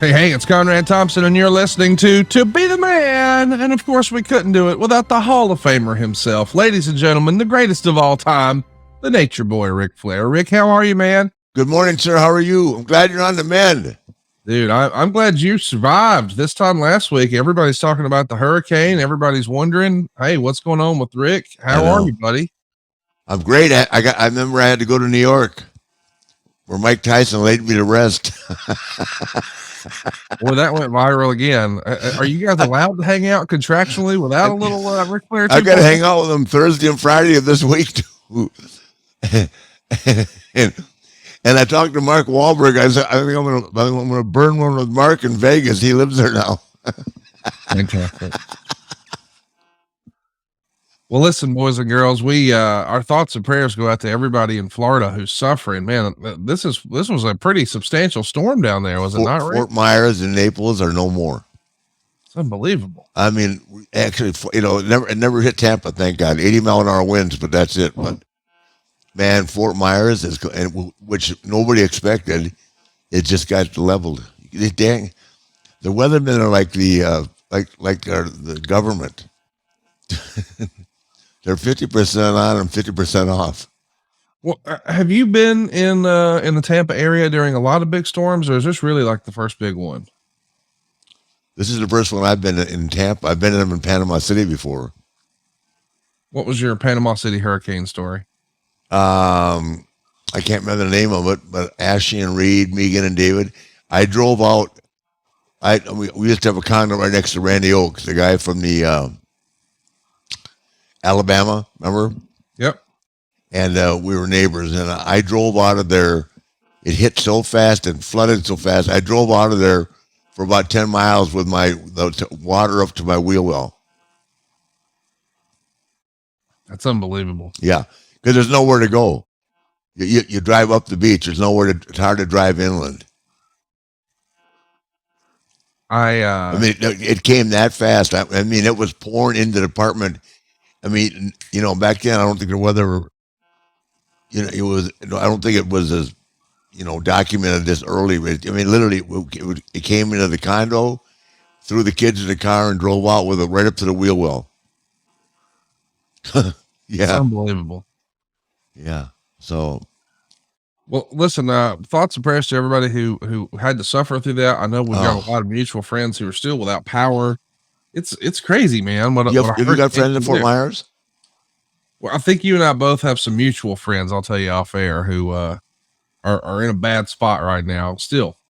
Hey, it's Conrad Thompson, and you're listening to Be the Man. And of course, we couldn't do it without the Hall of Famer himself. Ladies and gentlemen, the greatest of all time, the Nature Boy, Ric Flair. Rick, how are you, man? Good morning, sir. How are you? I'm glad you're on the mend. Dude, I'm glad you survived. This time last week, everybody's talking about the hurricane. Everybody's wondering, hey, what's going on with Rick? How are you, buddy? I'm great. I remember I had to go to New York where Mike Tyson laid me to rest. Well, that went viral again. Are you guys allowed to hang out contractually without a little Ric Flair? I got to hang out with him Thursday and Friday of this week too. and I talked to Mark Wahlberg. I said, I think I'm going to burn one with Mark in Vegas. He lives there now. Fantastic. Well, listen, boys and girls, we our thoughts and prayers go out to everybody in Florida who's suffering. Man, this was a pretty substantial storm down there, was it not? Rick? Fort Myers and Naples are no more. It's unbelievable. I mean, actually, it never hit Tampa, thank God. 80-mile-an-hour winds, but that's it. But man, Fort Myers which nobody expected. It just got leveled. Dang, the weathermen are like the government. They're 50% on and 50% off. Well, have you been in the Tampa area during a lot of big storms, or is this really like the first big one? This is the first one I've been in Tampa. I've been in Panama City before. What was your Panama City hurricane story? I can't remember the name of it, but Ashley and Reed, Megan and David. I drove out. We used to have a condo right next to Randy Oaks, the guy from the Alabama, remember? Yep. And we were neighbors, and I drove out of there. It hit so fast and flooded so fast. I drove out of there for about 10 miles with the water up to my wheel well. That's unbelievable. Yeah, because there's nowhere to go. You drive up the beach. There's nowhere it's hard to drive inland. I mean, it came that fast. I mean, it was pouring into the apartment. I mean, back then, I don't think the weather, it was, I don't think it was as, documented this early. But, I mean, literally, it came into the condo, threw the kids in the car, and drove out with it right up to the wheel well. Yeah. It's unbelievable. Yeah. So. Well, listen, thoughts and prayers to everybody who had to suffer through that. I know we've got a lot of mutual friends who are still without power. It's crazy, man. Have you got friends in Fort Myers? Well, I think you and I both have some mutual friends. I'll tell you off air who are in a bad spot right now. Still,